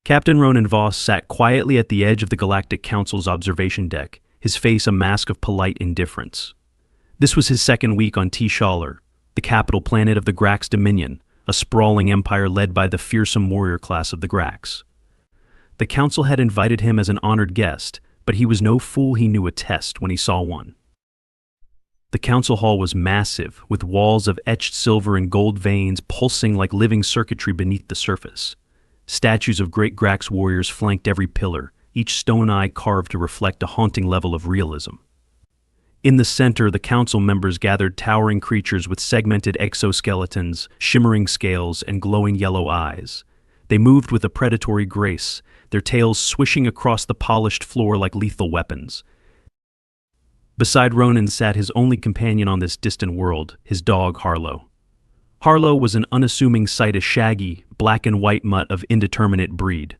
Captain Ronan Voss sat quietly at the edge of the Galactic Council's observation deck, his face a mask of polite indifference. This was his second week on T-Schaller, the capital planet of the Grax Dominion, a sprawling empire led by the fearsome warrior class of the Grax. The council had invited him as an honored guest, but he was no fool. He knew a test when he saw one. The council hall was massive, with walls of etched silver and gold veins pulsing like living circuitry beneath the surface. Statues of great Grax warriors flanked every pillar, each stone eye carved to reflect a haunting level of realism. In the center, the council members gathered towering creatures with segmented exoskeletons, shimmering scales, and glowing yellow eyes. They moved with a predatory grace, their tails swishing across the polished floor like lethal weapons. Beside Ronan sat his only companion on this distant world, his dog Harlow. Harlow was an unassuming sight, a shaggy, black and white mutt of indeterminate breed.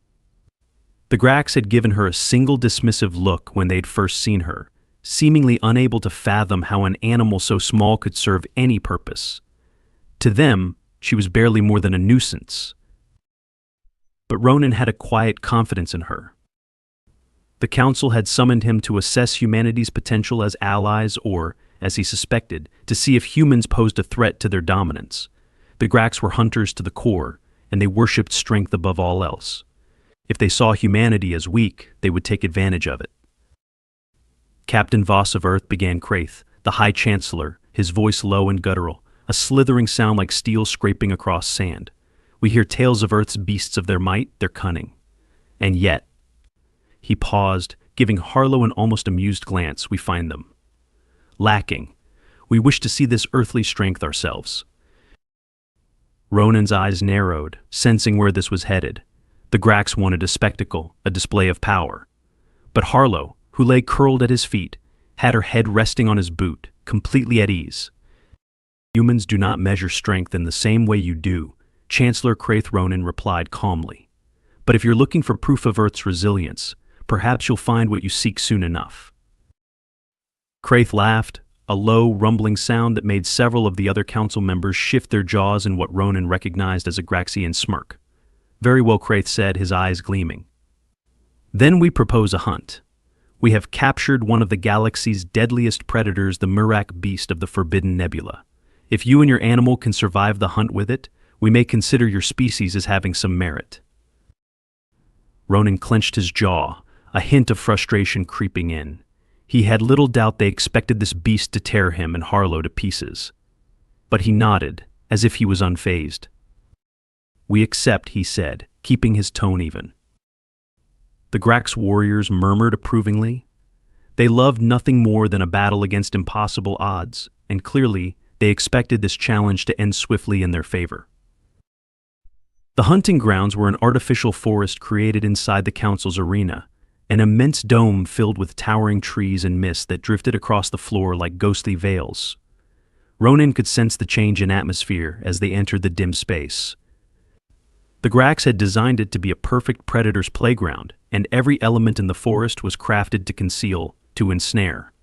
The Grax had given her a single dismissive look when they'd first seen her, seemingly unable to fathom how an animal so small could serve any purpose. To them, she was barely more than a nuisance. But Ronan had a quiet confidence in her. The council had summoned him to assess humanity's potential as allies or, as he suspected, to see if humans posed a threat to their dominance. The Grax were hunters to the core, and they worshipped strength above all else. If they saw humanity as weak, they would take advantage of it. Captain Voss of Earth, began Kraith, the High Chancellor, his voice low and guttural, a slithering sound like steel scraping across sand. We hear tales of Earth's beasts, of their might, their cunning. And yet, he paused, giving Harlow an almost amused glance, we find them lacking. We wish to see this earthly strength ourselves. Ronan's eyes narrowed, sensing where this was headed. The Grax wanted a spectacle, a display of power. But Harlow, who lay curled at his feet, had her head resting on his boot, completely at ease. Humans do not measure strength in the same way you do, Chancellor Kraith. Ronan replied calmly. But if you're looking for proof of Earth's resilience, perhaps you'll find what you seek soon enough. Kraith laughed, a low, rumbling sound that made several of the other council members shift their jaws in what Ronan recognized as a Graxian smirk. Very well, Kraith said, his eyes gleaming. Then we propose a hunt. We have captured one of the galaxy's deadliest predators, the Murak beast of the Forbidden Nebula. If you and your animal can survive the hunt with it, we may consider your species as having some merit. Ronan clenched his jaw, a hint of frustration creeping in. He had little doubt they expected this beast to tear him and Harlow to pieces. But he nodded, as if he was unfazed. We accept, he said, keeping his tone even. The Grax warriors murmured approvingly. They loved nothing more than a battle against impossible odds, and clearly they expected this challenge to end swiftly in their favor. The hunting grounds were an artificial forest created inside the council's arena, an immense dome filled with towering trees and mist that drifted across the floor like ghostly veils. Ronan could sense the change in atmosphere as they entered the dim space. The Grax had designed it to be a perfect predator's playground, and every element in the forest was crafted to conceal, to ensnare.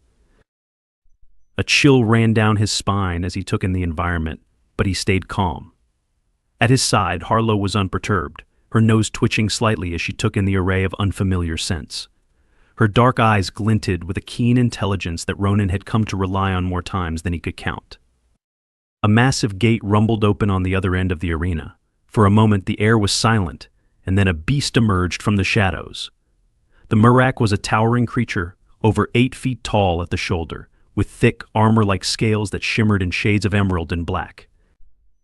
A chill ran down his spine as he took in the environment, but he stayed calm. At his side, Harlow was unperturbed, her nose twitching slightly as she took in the array of unfamiliar scents. Her dark eyes glinted with a keen intelligence that Ronan had come to rely on more times than he could count. A massive gate rumbled open on the other end of the arena. For a moment the air was silent, and then a beast emerged from the shadows. The Murak was a towering creature, over 8 feet tall at the shoulder, with thick armor-like scales that shimmered in shades of emerald and black.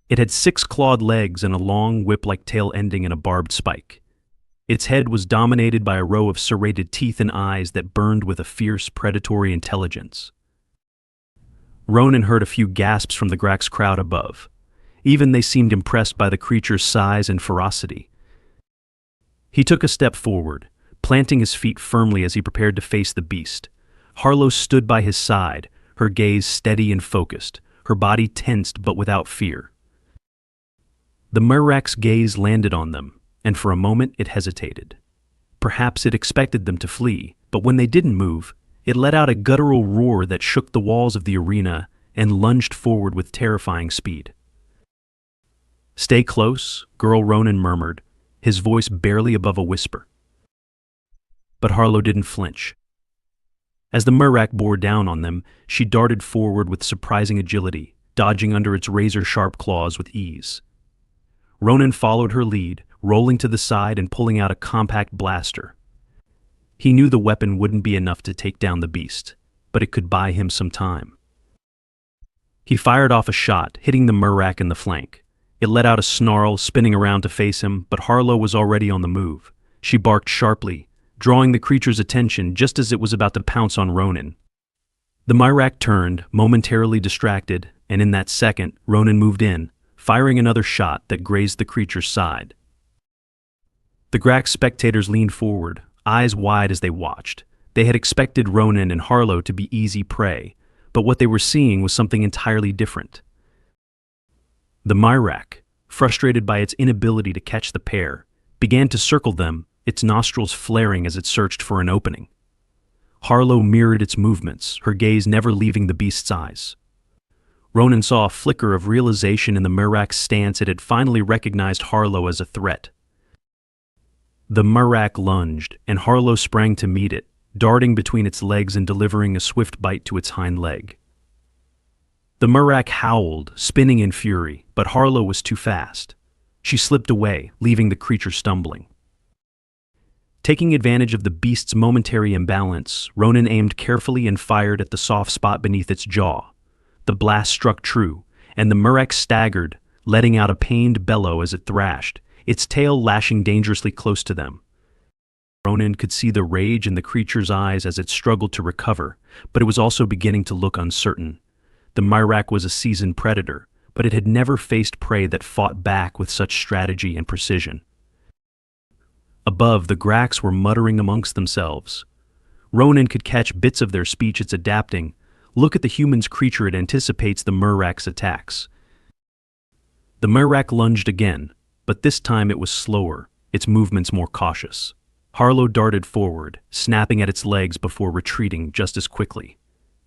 It had 6 clawed legs and a long whip-like tail ending in a barbed spike. Its head was dominated by a row of serrated teeth and eyes that burned with a fierce, predatory intelligence. Ronan heard a few gasps from the Grax crowd above. Even they seemed impressed by the creature's size and ferocity. He took a step forward, planting his feet firmly as he prepared to face the beast. Harlow stood by his side, her gaze steady and focused, her body tensed but without fear. The Murak's gaze landed on them, and for a moment it hesitated. Perhaps it expected them to flee, but when they didn't move, it let out a guttural roar that shook the walls of the arena and lunged forward with terrifying speed. "Stay close," Girl Ronan murmured, his voice barely above a whisper. But Harlow didn't flinch. As the Murak bore down on them, she darted forward with surprising agility, dodging under its razor-sharp claws with ease. Ronan followed her lead, rolling to the side and pulling out a compact blaster. He knew the weapon wouldn't be enough to take down the beast, but it could buy him some time. He fired off a shot, hitting the Murak in the flank. It let out a snarl, spinning around to face him, but Harlow was already on the move. She barked sharply, drawing the creature's attention just as it was about to pounce on Ronan. The Murak turned, momentarily distracted, and in that second, Ronan moved in, firing another shot that grazed the creature's side. The Grax spectators leaned forward, eyes wide as they watched. They had expected Ronan and Harlow to be easy prey, but what they were seeing was something entirely different. The Murak, frustrated by its inability to catch the pair, began to circle them, its nostrils flaring as it searched for an opening. Harlow mirrored its movements, her gaze never leaving the beast's eyes. Ronan saw a flicker of realization in the Murak's stance. It had finally recognized Harlow as a threat. The Murak lunged, and Harlow sprang to meet it, darting between its legs and delivering a swift bite to its hind leg. The Murak howled, spinning in fury, but Harlow was too fast. She slipped away, leaving the creature stumbling. Taking advantage of the beast's momentary imbalance, Ronan aimed carefully and fired at the soft spot beneath its jaw. The blast struck true, and the Murak staggered, letting out a pained bellow as it thrashed, its tail lashing dangerously close to them. Ronan could see the rage in the creature's eyes as it struggled to recover, but it was also beginning to look uncertain. The Murak was a seasoned predator, but it had never faced prey that fought back with such strategy and precision. Above, the Grax were muttering amongst themselves. Ronan could catch bits of their speech. It's adapting. Look at the human's creature, it anticipates the Murak's attacks. The Murak lunged again, but this time it was slower, its movements more cautious. Harlow darted forward, snapping at its legs before retreating just as quickly.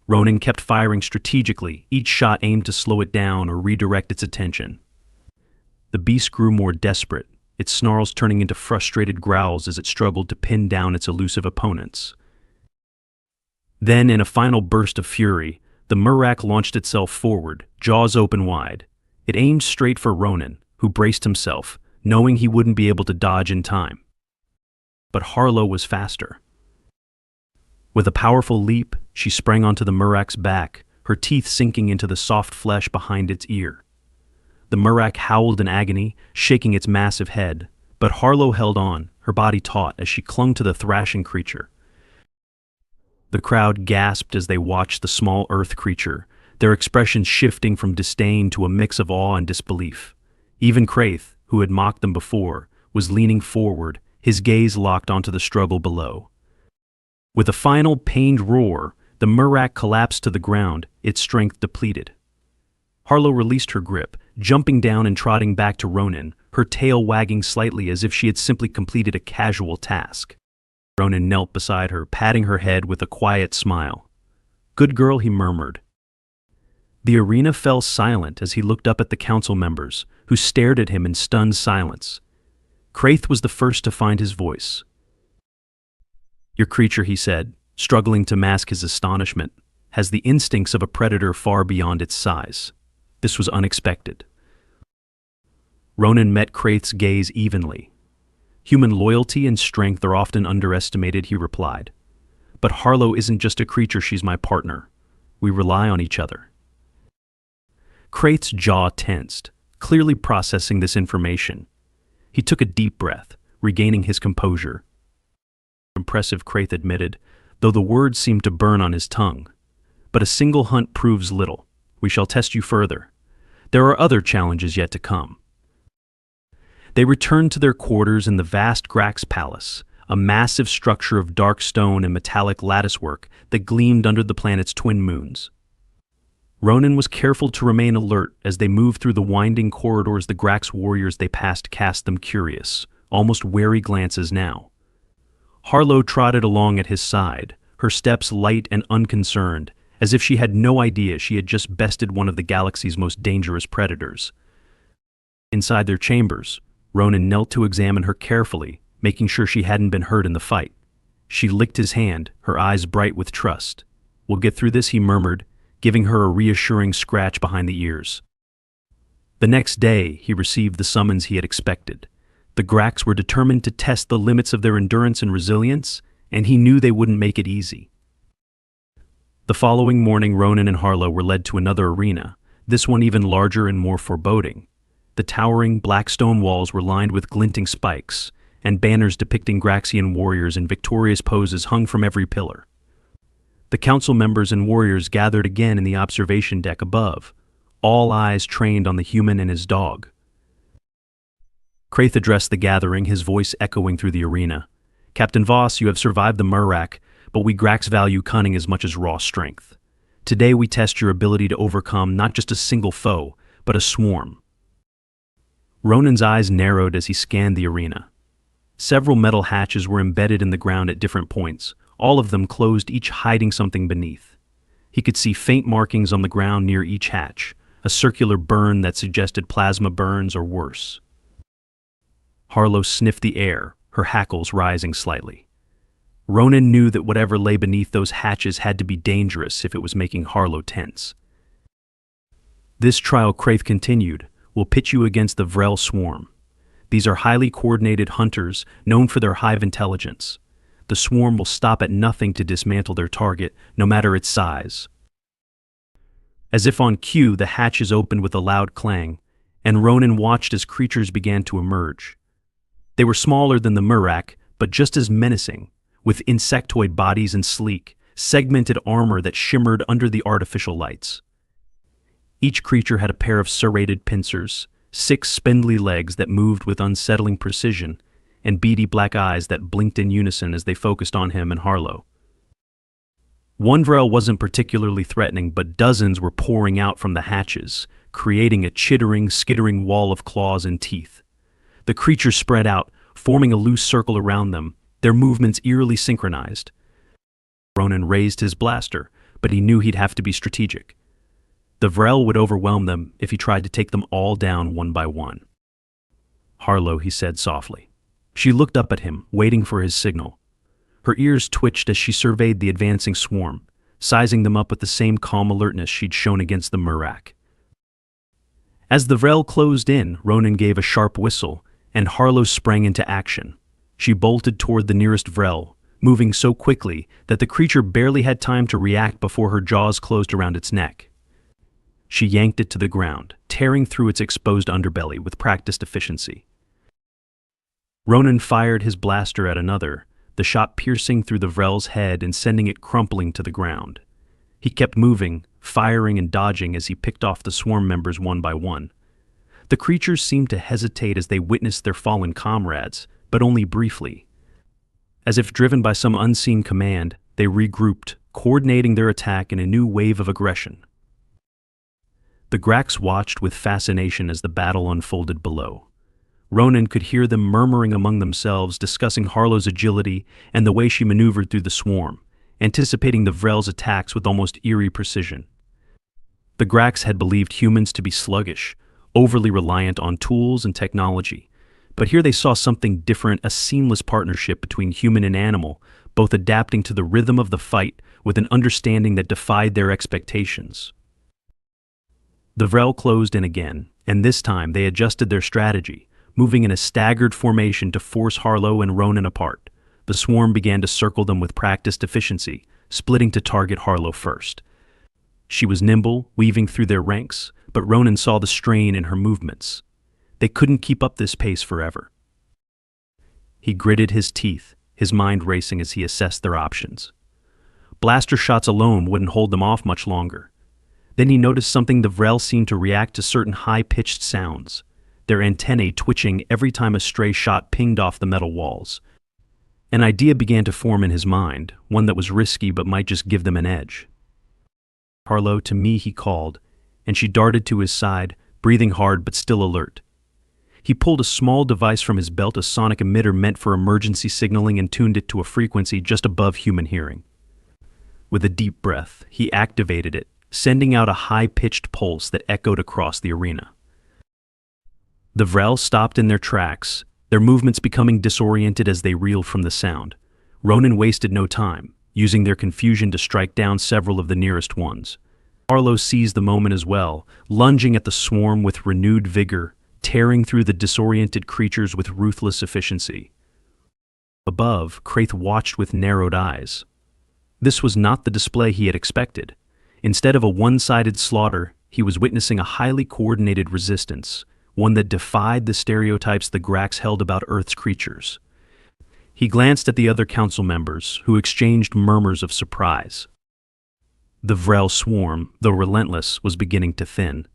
Ronan kept firing strategically, each shot aimed to slow it down or redirect its attention. The beast grew more desperate, its snarls turning into frustrated growls as it struggled to pin down its elusive opponents. Then, in a final burst of fury, the Murak launched itself forward, jaws open wide. It aimed straight for Ronan, who braced himself, knowing he wouldn't be able to dodge in time. But Harlow was faster. With a powerful leap, she sprang onto the Murak's back, her teeth sinking into the soft flesh behind its ear. The Murak howled in agony, shaking its massive head, but Harlow held on, her body taut as she clung to the thrashing creature. The crowd gasped as they watched the small earth creature, their expressions shifting from disdain to a mix of awe and disbelief. Even Kraith, who had mocked them before, was leaning forward, his gaze locked onto the struggle below. With a final pained roar, the Murak collapsed to the ground, its strength depleted. Harlow released her grip, jumping down and trotting back to Ronan, her tail wagging slightly as if she had simply completed a casual task. Ronan knelt beside her, patting her head with a quiet smile. "Good girl," he murmured. The arena fell silent as he looked up at the council members, who stared at him in stunned silence. Kraith was the first to find his voice. "Your creature," he said, struggling to mask his astonishment, "has the instincts of a predator far beyond its size. This was unexpected." Ronan met Kraith's gaze evenly. "Human loyalty and strength are often underestimated," he replied. "But Harlow isn't just a creature, she's my partner. We rely on each other." Kraith's jaw tensed, clearly processing this information. He took a deep breath, regaining his composure. "Impressive," Kraith admitted, though the words seemed to burn on his tongue. "But a single hunt proves little. We shall test you further. There are other challenges yet to come." They returned to their quarters in the vast Grax Palace, a massive structure of dark stone and metallic latticework that gleamed under the planet's twin moons. Ronan was careful to remain alert as they moved through the winding corridors. The Grax warriors they passed cast them curious, almost wary glances now. Harlow trotted along at his side, her steps light and unconcerned, as if she had no idea she had just bested one of the galaxy's most dangerous predators. Inside their chambers, Ronan knelt to examine her carefully, making sure she hadn't been hurt in the fight. She licked his hand, her eyes bright with trust. "We'll get through this," he murmured, giving her a reassuring scratch behind the ears. The next day, he received the summons he had expected. The Gracks were determined to test the limits of their endurance and resilience, and he knew they wouldn't make it easy. The following morning, Ronan and Harlow were led to another arena, this one even larger and more foreboding. The towering black stone walls were lined with glinting spikes, and banners depicting Graxian warriors in victorious poses hung from every pillar. The council members and warriors gathered again in the observation deck above, all eyes trained on the human and his dog. Kraith addressed the gathering, his voice echoing through the arena. "Captain Voss, you have survived the Murak, but we Gracks value cunning as much as raw strength. Today we test your ability to overcome not just a single foe, but a swarm." Ronan's eyes narrowed as he scanned the arena. Several metal hatches were embedded in the ground at different points, all of them closed, each hiding something beneath. He could see faint markings on the ground near each hatch, a circular burn that suggested plasma burns or worse. Harlow sniffed the air, her hackles rising slightly. Ronan knew that whatever lay beneath those hatches had to be dangerous if it was making Harlow tense. "This trial," Kraith continued, "will pit you against the Vrel swarm. These are highly coordinated hunters, known for their hive intelligence. The swarm will stop at nothing to dismantle their target, no matter its size." As if on cue, the hatches opened with a loud clang, and Ronan watched as creatures began to emerge. They were smaller than the Murak, but just as menacing, with insectoid bodies and sleek, segmented armor that shimmered under the artificial lights. Each creature had a pair of serrated pincers, 6 spindly legs that moved with unsettling precision, and beady black eyes that blinked in unison as they focused on him and Harlow. One Vrel wasn't particularly threatening, but dozens were pouring out from the hatches, creating a chittering, skittering wall of claws and teeth. The creatures spread out, forming a loose circle around them, their movements eerily synchronized. Ronan raised his blaster, but he knew he'd have to be strategic. The Vrel would overwhelm them if he tried to take them all down one by one. "Harlow," he said softly. She looked up at him, waiting for his signal. Her ears twitched as she surveyed the advancing swarm, sizing them up with the same calm alertness she'd shown against the Murak. As the Vrel closed in, Ronan gave a sharp whistle, and Harlow sprang into action. She bolted toward the nearest Vrel, moving so quickly that the creature barely had time to react before her jaws closed around its neck. She yanked it to the ground, tearing through its exposed underbelly with practiced efficiency. Ronan fired his blaster at another, the shot piercing through the Vrel's head and sending it crumpling to the ground. He kept moving, firing and dodging as he picked off the swarm members one by one. The creatures seemed to hesitate as they witnessed their fallen comrades, but only briefly. As if driven by some unseen command, they regrouped, coordinating their attack in a new wave of aggression. The Gracks watched with fascination as the battle unfolded below. Ronan could hear them murmuring among themselves, discussing Harlow's agility and the way she maneuvered through the swarm, anticipating the Vrel's attacks with almost eerie precision. The Gracks had believed humans to be sluggish, overly reliant on tools and technology, but here they saw something different, a seamless partnership between human and animal, both adapting to the rhythm of the fight with an understanding that defied their expectations. The Vrel closed in again, and this time they adjusted their strategy, moving in a staggered formation to force Harlow and Ronan apart. The swarm began to circle them with practiced efficiency, splitting to target Harlow first. She was nimble, weaving through their ranks, but Ronan saw the strain in her movements. They couldn't keep up this pace forever. He gritted his teeth, his mind racing as he assessed their options. Blaster shots alone wouldn't hold them off much longer. Then he noticed something. The Vrel seemed to react to certain high-pitched sounds, their antennae twitching every time a stray shot pinged off the metal walls. An idea began to form in his mind, one that was risky but might just give them an edge. "Harlow, to me," he called, and she darted to his side, breathing hard but still alert. He pulled a small device from his belt, a sonic emitter meant for emergency signaling, and tuned it to a frequency just above human hearing. With a deep breath, he activated it, sending out a high-pitched pulse that echoed across the arena. The Vrel stopped in their tracks, their movements becoming disoriented as they reeled from the sound. Ronan wasted no time, using their confusion to strike down several of the nearest ones. Harlow seized the moment as well, lunging at the swarm with renewed vigor, tearing through the disoriented creatures with ruthless efficiency. Above, Kraith watched with narrowed eyes. This was not the display he had expected. Instead of a one-sided slaughter, he was witnessing a highly coordinated resistance, one that defied the stereotypes the Grax held about Earth's creatures. He glanced at the other council members, who exchanged murmurs of surprise. The Vrel swarm, though relentless, was beginning to thin.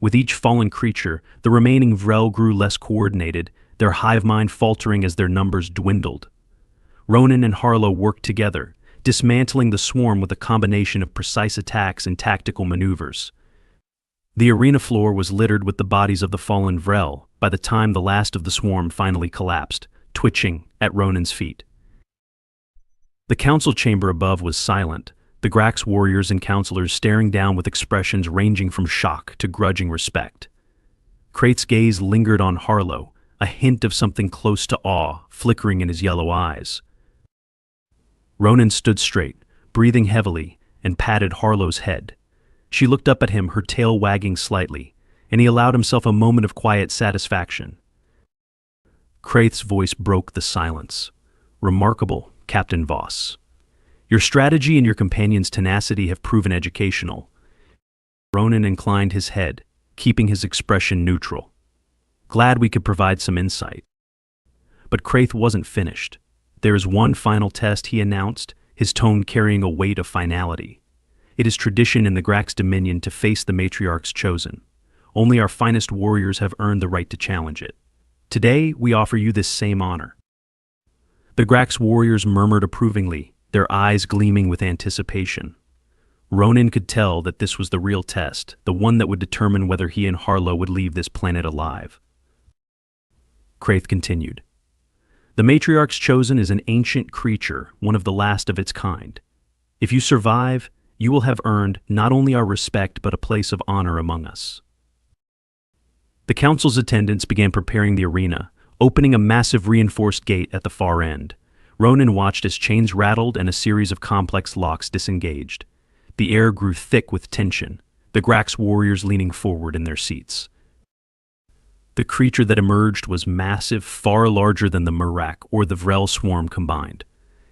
With each fallen creature, the remaining Vrel grew less coordinated, their hive mind faltering as their numbers dwindled. Ronan and Harlow worked together, dismantling the swarm with a combination of precise attacks and tactical maneuvers. The arena floor was littered with the bodies of the fallen Vrel by the time the last of the swarm finally collapsed, twitching at Ronan's feet. The council chamber above was silent, the Grax warriors and counselors staring down with expressions ranging from shock to grudging respect. Kraith's gaze lingered on Harlow, a hint of something close to awe flickering in his yellow eyes. Ronan stood straight, breathing heavily, and patted Harlow's head. She looked up at him, her tail wagging slightly, and he allowed himself a moment of quiet satisfaction. Kraith's voice broke the silence. "Remarkable, Captain Voss. Your strategy and your companion's tenacity have proven educational." Ronan inclined his head, keeping his expression neutral. "Glad we could provide some insight." But Kraith wasn't finished. "There is one final test," he announced, his tone carrying a weight of finality. "It is tradition in the Grax Dominion to face the matriarch's chosen. Only our finest warriors have earned the right to challenge it. Today, we offer you this same honor." The Grax warriors murmured approvingly, their eyes gleaming with anticipation. Ronan could tell that this was the real test, the one that would determine whether he and Harlow would leave this planet alive. Kraith continued. "The matriarch's chosen is an ancient creature, one of the last of its kind. If you survive, you will have earned not only our respect but a place of honor among us." The council's attendants began preparing the arena, opening a massive reinforced gate at the far end. Ronan watched as chains rattled and a series of complex locks disengaged. The air grew thick with tension, the Grax warriors leaning forward in their seats. The creature that emerged was massive, far larger than the Murak or the Vrel swarm combined.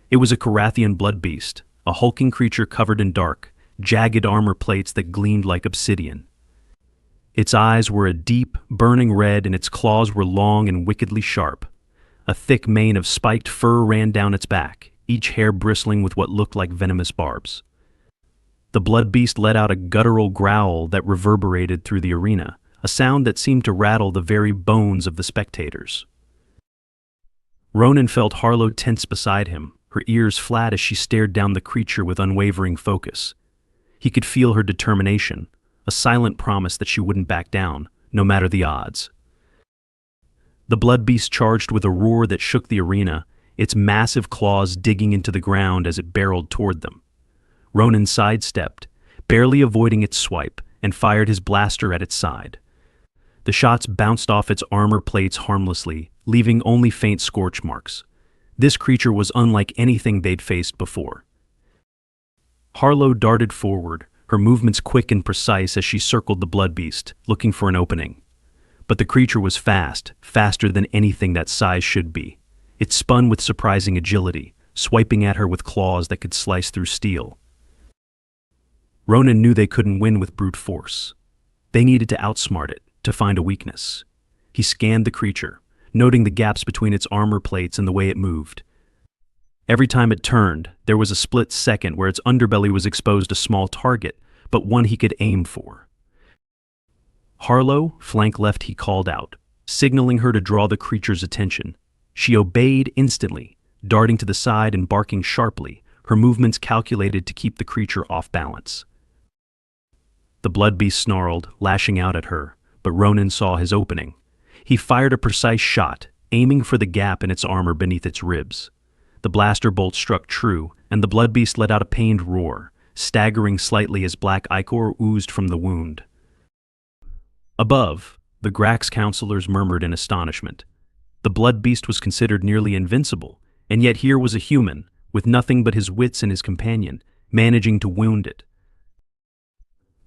It was a Carathian blood beast, a hulking creature covered in dark, jagged armor plates that gleamed like obsidian. Its eyes were a deep, burning red and its claws were long and wickedly sharp. A thick mane of spiked fur ran down its back, each hair bristling with what looked like venomous barbs. The blood beast let out a guttural growl that reverberated through the arena, a sound that seemed to rattle the very bones of the spectators. Ronan felt Harlow tense beside him, her ears flat as she stared down the creature with unwavering focus. He could feel her determination, a silent promise that she wouldn't back down, no matter the odds. The blood beast charged with a roar that shook the arena, its massive claws digging into the ground as it barreled toward them. Ronan sidestepped, barely avoiding its swipe, and fired his blaster at its side. The shots bounced off its armor plates harmlessly, leaving only faint scorch marks. This creature was unlike anything they'd faced before. Harlow darted forward, her movements quick and precise as she circled the blood beast, looking for an opening. But the creature was fast, faster than anything that size should be. It spun with surprising agility, swiping at her with claws that could slice through steel. Ronan knew they couldn't win with brute force. They needed to outsmart it, to find a weakness. He scanned the creature, noting the gaps between its armor plates and the way it moved. Every time it turned, there was a split second where its underbelly was exposed a small target, but one he could aim for. "Harlow, flank left," he called out, signaling her to draw the creature's attention. She obeyed instantly, darting to the side and barking sharply, her movements calculated to keep the creature off balance. The blood beast snarled, lashing out at her, but Ronan saw his opening. He fired a precise shot, aiming for the gap in its armor beneath its ribs. The blaster bolt struck true, and the blood beast let out a pained roar, staggering slightly as black ichor oozed from the wound. Above, The Grax counselors murmured in astonishment. The blood beast was considered nearly invincible, and yet here was a human, with nothing but his wits and his companion, managing to wound it.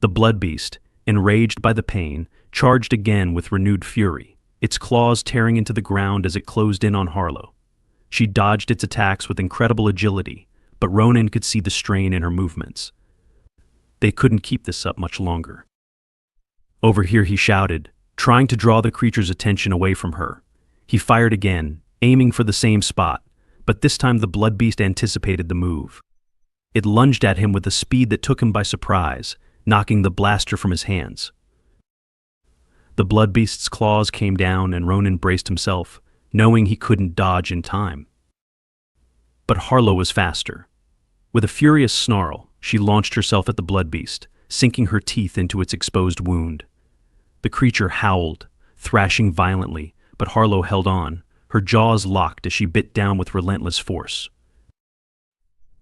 The blood beast, enraged by the pain, charged again with renewed fury, its claws tearing into the ground as it closed in on Harlow. She dodged its attacks with incredible agility, but Ronan could see the strain in her movements. They couldn't keep this up much longer. "Over here," he shouted, trying to draw the creature's attention away from her. He fired again, aiming for the same spot, but this time the blood beast anticipated the move. It lunged at him with a speed that took him by surprise, knocking the blaster from his hands. The blood beast's claws came down and Ronan braced himself, knowing he couldn't dodge in time. But Harlow was faster. With a furious snarl, she launched herself at the blood beast, sinking her teeth into its exposed wound. The creature howled, thrashing violently, but Harlow held on, her jaws locked as she bit down with relentless force.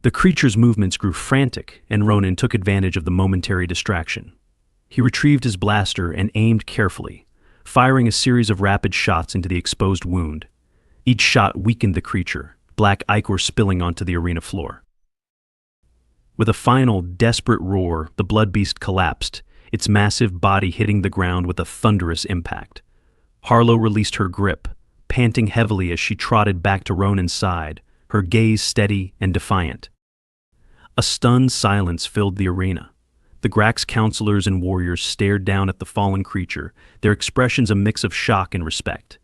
The creature's movements grew frantic, and Ronan took advantage of the momentary distraction. He retrieved his blaster and aimed carefully, firing a series of rapid shots into the exposed wound. Each shot weakened the creature, black ichor spilling onto the arena floor. With a final, desperate roar, the blood beast collapsed, its massive body hitting the ground with a thunderous impact. Harlow released her grip, panting heavily as she trotted back to Ronan's side, her gaze steady and defiant. A stunned silence filled the arena. The Grax counselors and warriors stared down at the fallen creature, their expressions a mix of shock and respect.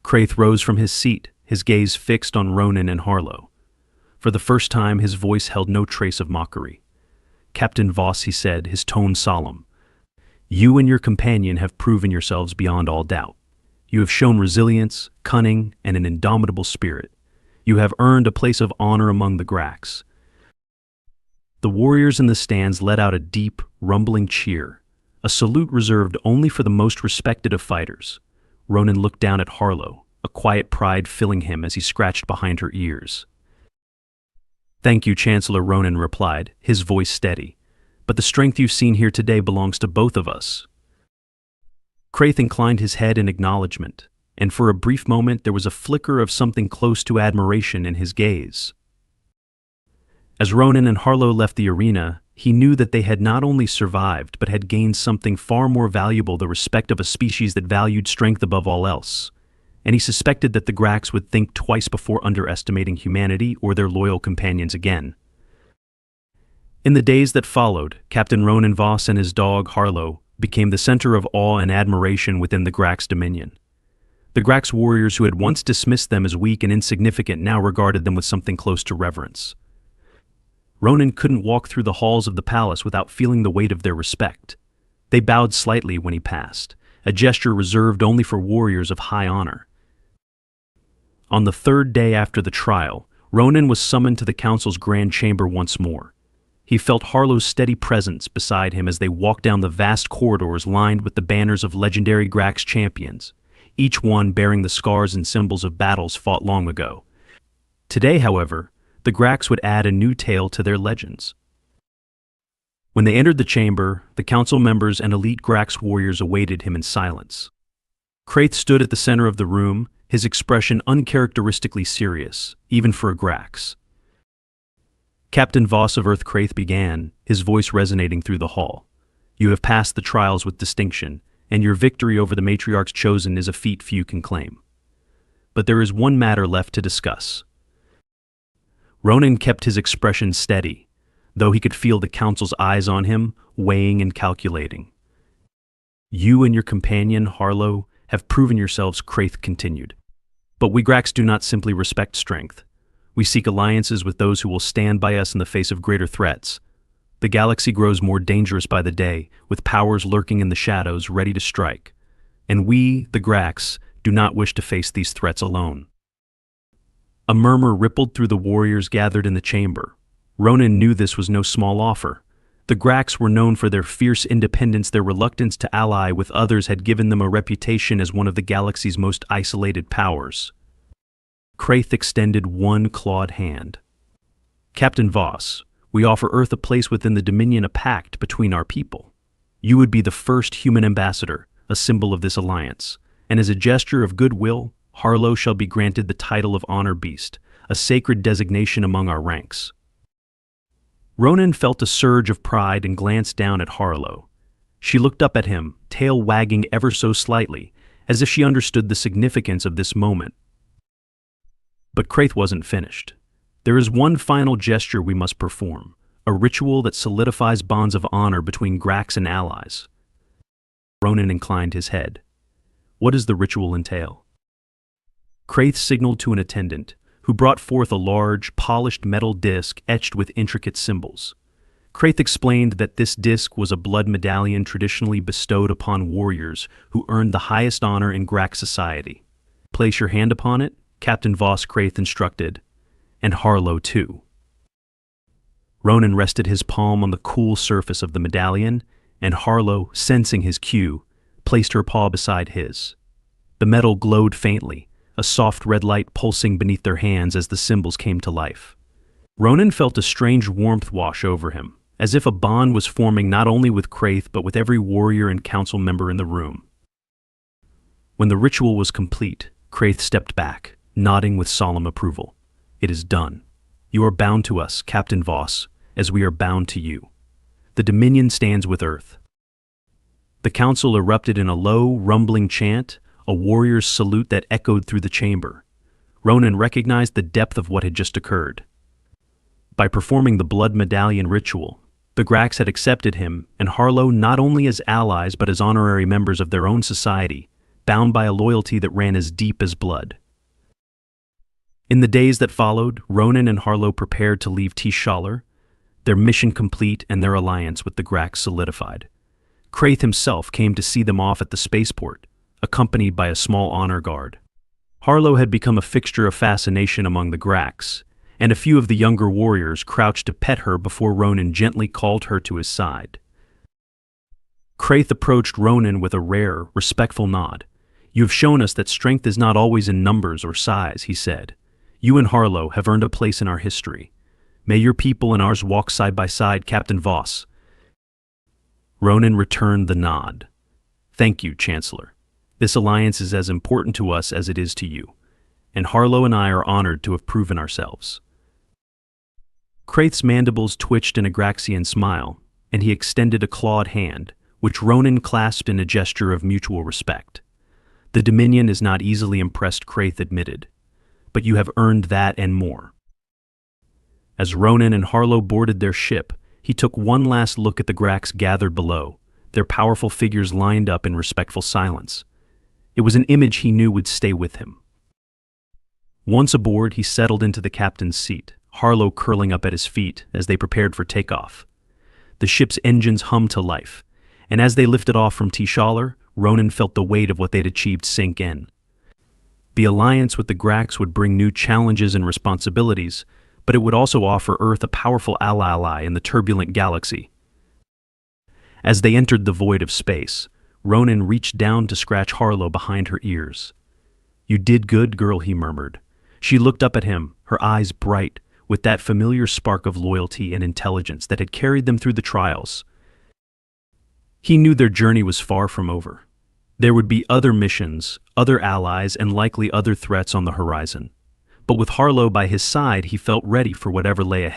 Kraith rose from his seat, his gaze fixed on Ronan and Harlow. For the first time, his voice held no trace of mockery. "Captain Voss," he said, his tone solemn, "you and your companion have proven yourselves beyond all doubt. You have shown resilience, cunning, and an indomitable spirit. You have earned a place of honor among the Grax." The warriors in the stands let out a deep, rumbling cheer, a salute reserved only for the most respected of fighters. Ronan looked down at Harlow, a quiet pride filling him as he scratched behind her ears. "Thank you, Chancellor," Ronan replied, his voice steady. "But the strength you've seen here today belongs to both of us." Kraith inclined his head in acknowledgement, and for a brief moment there was a flicker of something close to admiration in his gaze. As Ronan and Harlow left the arena, he knew that they had not only survived but had gained something far more valuable, the respect of a species that valued strength above all else. And he suspected that the Grax would think twice before underestimating humanity or their loyal companions again. In the days that followed, Captain Ronan Voss and his dog, Harlow, became the center of awe and admiration within the Grax Dominion. The Grax warriors who had once dismissed them as weak and insignificant now regarded them with something close to reverence. Ronan couldn't walk through the halls of the palace without feeling the weight of their respect. They bowed slightly when he passed, a gesture reserved only for warriors of high honor. On the third day after the trial, Ronan was summoned to the council's grand chamber once more. He felt Harlow's steady presence beside him as they walked down the vast corridors lined with the banners of legendary Grax champions, each one bearing the scars and symbols of battles fought long ago. Today, however, the Grax would add a new tale to their legends. When they entered the chamber, the council members and elite Grax warriors awaited him in silence. Kraith stood at the center of the room, his expression uncharacteristically serious, even for a Grax. Captain Voss of Earth, Kraith began, his voice resonating through the hall. "You have passed the trials with distinction, and your victory over the matriarchs chosen is a feat few can claim. But there is one matter left to discuss." Ronan kept his expression steady, though he could feel the council's eyes on him, weighing and calculating. "You and your companion, Harlow, have proven yourselves," Kraith continued. "But we Grax do not simply respect strength. We seek alliances with those who will stand by us in the face of greater threats. The galaxy grows more dangerous by the day, with powers lurking in the shadows ready to strike. And we, the Grax, do not wish to face these threats alone." A murmur rippled through the warriors gathered in the chamber. Ronan knew this was no small offer. The Grax were known for their fierce independence. Their reluctance to ally with others had given them a reputation as one of the galaxy's most isolated powers. Kraith extended one clawed hand. "Captain Voss, we offer Earth a place within the Dominion, a pact between our people. You would be the first human ambassador, a symbol of this alliance, and as a gesture of goodwill, Harlow shall be granted the title of Honor Beast, a sacred designation among our ranks. Ronan felt a surge of pride and glanced down at Harlow. She looked up at him, tail wagging ever so slightly, as if she understood the significance of this moment. But Kraith wasn't finished. There is one final gesture we must perform, a ritual that solidifies bonds of honor between Grax and allies. Ronan inclined his head. What does the ritual entail? Kraith signaled to an attendant, who brought forth a large, polished metal disc etched with intricate symbols. Kraith explained that this disc was a blood medallion traditionally bestowed upon warriors who earned the highest honor in Grax society. Place your hand upon it, Captain Voss Kraith instructed, and Harlow too. Ronan rested his palm on the cool surface of the medallion, and Harlow, sensing his cue, placed her paw beside his. The metal glowed faintly, a soft red light pulsing beneath their hands as the symbols came to life. Ronan felt a strange warmth wash over him, as if a bond was forming not only with Kraith but with every warrior and council member in the room. When the ritual was complete, Kraith stepped back, nodding with solemn approval. It is done. You are bound to us, Captain Voss, as we are bound to you. The Dominion stands with Earth. The council erupted in a low, rumbling chant, a warrior's salute that echoed through the chamber. Ronan recognized the depth of what had just occurred. By performing the blood medallion ritual, the Grax had accepted him and Harlow not only as allies but as honorary members of their own society, bound by a loyalty that ran as deep as blood. In the days that followed, Ronan and Harlow prepared to leave Tishalar, their mission complete and their alliance with the Grax solidified. Kraith himself came to see them off at the spaceport, accompanied by a small honor guard. Harlow had become a fixture of fascination among the Grax, and a few of the younger warriors crouched to pet her before Ronan gently called her to his side. Kraith approached Ronan with a rare, respectful nod. You have shown us that strength is not always in numbers or size, he said. You and Harlow have earned a place in our history. May your people and ours walk side by side, Captain Voss. Ronan returned the nod. Thank you, Chancellor. This alliance is as important to us as it is to you, and Harlow and I are honored to have proven ourselves. Kraith's mandibles twitched in a Graxian smile, and he extended a clawed hand, which Ronan clasped in a gesture of mutual respect. The Dominion is not easily impressed, Kraith admitted, but you have earned that and more. As Ronan and Harlow boarded their ship, he took one last look at the Grax gathered below, their powerful figures lined up in respectful silence. It was an image he knew would stay with him. Once aboard, he settled into the captain's seat, Harlow curling up at his feet as they prepared for takeoff. The ship's engines hummed to life, and as they lifted off from Tishalar, Ronan felt the weight of what they'd achieved sink in. The alliance with the Grax would bring new challenges and responsibilities, but it would also offer Earth a powerful ally in the turbulent galaxy. As they entered the void of space, Ronan reached down to scratch Harlow behind her ears. You did good, girl, he murmured. She looked up at him, her eyes bright, with that familiar spark of loyalty and intelligence that had carried them through the trials. He knew their journey was far from over. There would be other missions, other allies, and likely other threats on the horizon. But with Harlow by his side, he felt ready for whatever lay ahead.